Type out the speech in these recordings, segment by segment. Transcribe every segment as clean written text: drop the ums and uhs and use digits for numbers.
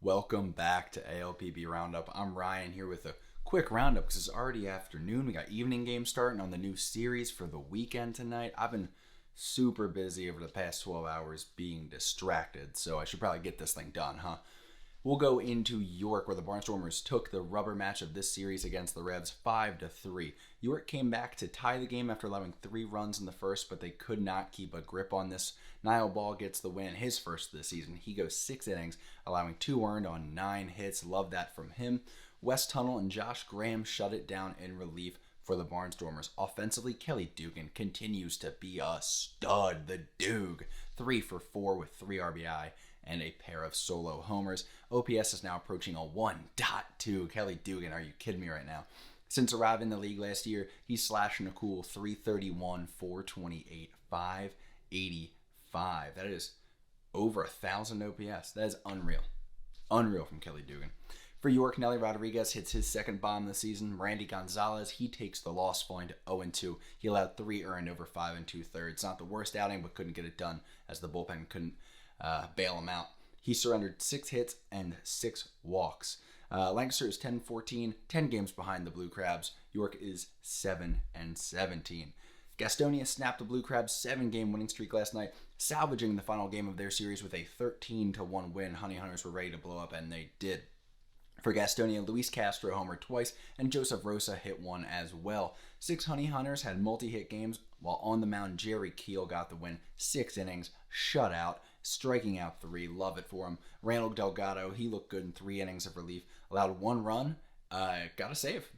Welcome back to ALPB Roundup. I'm Ryan here with a quick roundup because it's already afternoon. We got evening games starting on the new series for the weekend tonight. I've been super busy over the past 12 hours being distracted, so I should probably get this thing done, huh? We'll go into York, where the Barnstormers took the rubber match of this series against the Revs 5-3. York came back to tie the game after allowing 3 runs in the first, but they could not keep a grip on this. Niall Ball gets the win, his first this season. He goes 6 innings, allowing 2 earned on 9 hits. Love that from him. Wes Tunnell and Josh Graham shut it down in relief for the Barnstormers. Offensively, Kelly Dugan continues to be a stud. The Doog, 3 for 4 with 3 RBI and a pair of solo homers. OPS is now approaching a 1.2. Kelly Dugan, are you kidding me right now? Since arriving in the league last year, he's slashing a cool 331, 428, 585. That is over 1,000 OPS. That is unreal. Unreal from Kelly Dugan. For York, Nelly Rodriguez hits his second bomb of the season. Randy Gonzalez, he takes the loss, falling to 0-2. He allowed 3 earned over 5 2/3. Not the worst outing, but couldn't get it done as the bullpen couldn't bail him out. He surrendered 6 hits and 6 walks. Lancaster is 10-14, 10 games behind the Blue Crabs. York is 7-17. Gastonia snapped the Blue Crabs' 7-game winning streak last night, salvaging the final game of their series with a 13-1 win. Honey Hunters were ready to blow up, and they did. For Gastonia, Luis Castro homered twice, and Joseph Rosa hit one as well. 6 Honey Hunters had multi-hit games, while on the mound, Jerry Keel got the win. 6 innings, shutout, striking out 3. Love it for him. Randall Delgado, he looked good in 3 innings of relief. Allowed 1 run, got a save.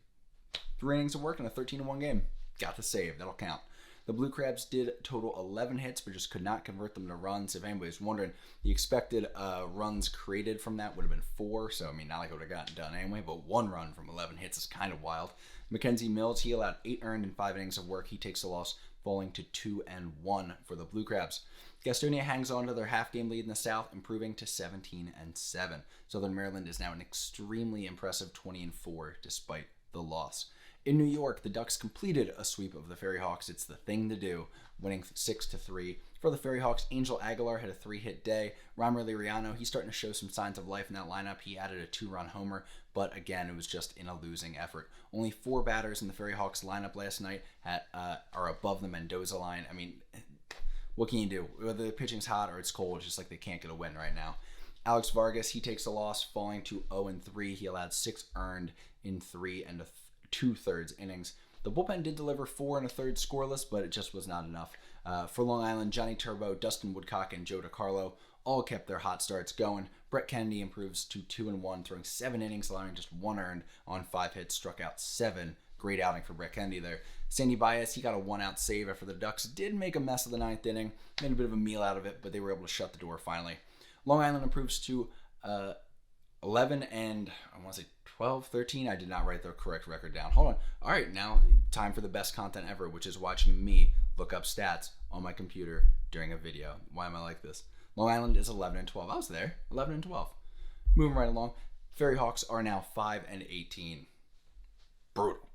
3 innings of work in a 13-1 game. Got the save, that'll count. The Blue Crabs did total 11 hits, but just could not convert them to runs. If anybody's wondering, the expected runs created from that would have been 4. So, not like it would have gotten done anyway, but 1 run from 11 hits is kind of wild. Mackenzie Mills, he allowed 8 earned in 5 innings of work. He takes the loss, falling to 2-1 for the Blue Crabs. Gastonia hangs on to their half-game lead in the South, improving to 17-7. Southern Maryland is now an extremely impressive 20-4 despite the loss. In New York, the Ducks completed a sweep of the FerryHawks. It's the thing to do, winning 6-3. For the FerryHawks, Angel Aguilar had a 3-hit day. Ramir Liriano, he's starting to show some signs of life in that lineup. He added a 2-run homer, but again, it was just in a losing effort. Only 4 batters in the FerryHawks lineup last night are above the Mendoza line. What can you do? Whether the pitching's hot or it's cold, it's just like they can't get a win right now. Alex Vargas, he takes the loss, falling to 0-3. He allowed 6 earned in 3 2/3 innings. The bullpen did deliver 4 1/3 scoreless, but it just was not enough. For Long Island, Johnny Turbo, Dustin Woodcock, and Joe DiCarlo all kept their hot starts going. Brett Kennedy improves to 2-1, throwing 7 innings, allowing just 1 earned on 5 hits, struck out 7. Great outing for Brett Kennedy there. Sandy Baez, he got a 1-out save after the Ducks did make a mess of the 9th inning. Made a bit of a meal out of it, but they were able to shut the door finally. Long Island improves to 11 and 12, 13. I did not write the correct record down. Hold on. All right, now time for the best content ever, which is watching me look up stats on my computer during a video. Why am I like this? Long Island is 11-12. I was there. 11-12. Moving right along. FerryHawks are now 5-18. Brutal.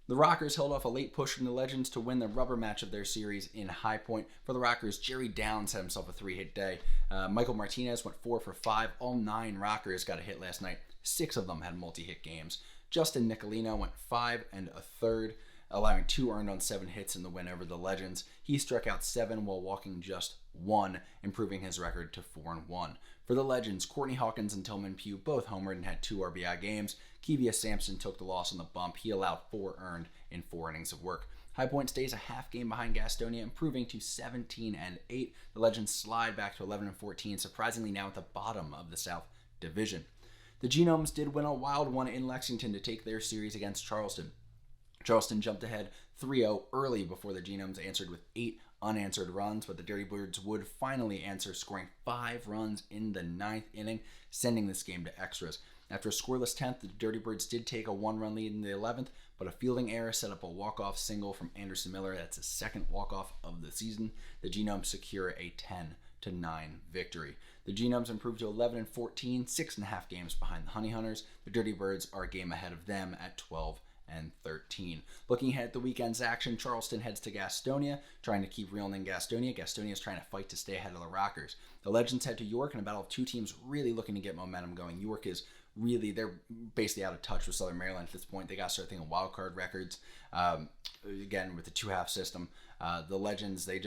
The Rockers held off a late push from the Legends to win the rubber match of their series in High Point. For the Rockers, Jerry Downs had himself a 3-hit day. Michael Martinez went 4 for 5. All 9 Rockers got a hit last night. 6 of them had multi-hit games. Justin Nicolino went 5 1/3, allowing 2 earned on 7 hits in the win over the Legends. He struck out 7 while walking just 1, improving his record to 4-1. For the Legends, Courtney Hawkins and Tillman Pugh both homered and had 2 RBI games. Kevia Sampson took the loss on the bump. He allowed 4 earned in 4 innings of work. High Point stays a half game behind Gastonia, improving to 17-8. The Legends slide back to 11-14, surprisingly now at the bottom of the South Division. The Genomes did win a wild one in Lexington to take their series against Charleston. Charleston jumped ahead 3-0 early before the Genomes answered with 8 unanswered runs, but the Dirty Birds would finally answer, scoring 5 runs in the 9th inning, sending this game to extras. After a scoreless 10th, the Dirty Birds did take a 1-run lead in the 11th, but a fielding error set up a walk-off single from Anderson Miller. That's his second walk-off of the season. The Genomes secure a 10-9 victory. The Genomes improved to 11-14, 6.5 games behind the Honey Hunters. The Dirty Birds are a game ahead of them at 12 Looking ahead at the weekend's action, Charleston heads to Gastonia, trying to keep reeling in Gastonia. Gastonia is trying to fight to stay ahead of the Rockers. The Legends head to York in a battle of two teams really looking to get momentum going. York is they're basically out of touch with Southern Maryland at this point. They got to start thinking wild card records. Again, with the 2-half system, the Legends, they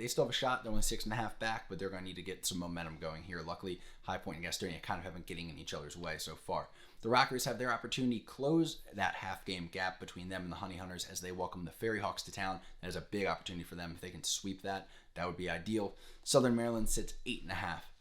still have a shot. They're only 6.5 back, but they're going to need to get some momentum going here. Luckily, High Point and Gastonia kind of haven't getting in each other's way so far. The Rockers have their opportunity to close that half-game gap between them and the Honey Hunters as they welcome the FerryHawks to town. That is a big opportunity for them. If they can sweep that, that would be ideal. Southern Maryland sits 8.5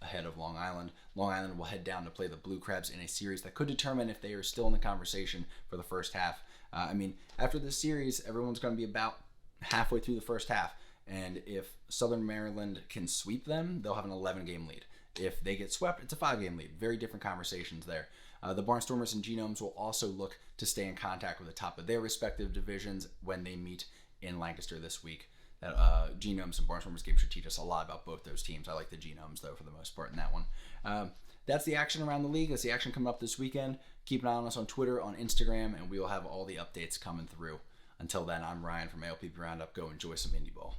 ahead of Long Island. Long Island will head down to play the Blue Crabs in a series that could determine if they are still in the conversation for the first half. After this series, everyone's going to be about halfway through the first half. And if Southern Maryland can sweep them, they'll have an 11-game lead. If they get swept, it's a 5-game lead. Very different conversations there. The Barnstormers and Genomes will also look to stay in contact with the top of their respective divisions when they meet in Lancaster this week. That Genomes and Barnstormers game should teach us a lot about both those teams. I like the Genomes, though, for the most part in that one. That's the action around the league. That's the action coming up this weekend. Keep an eye on us on Twitter, on Instagram, and we will have all the updates coming through. Until then, I'm Ryan from ALPP Roundup. Go enjoy some Indy ball.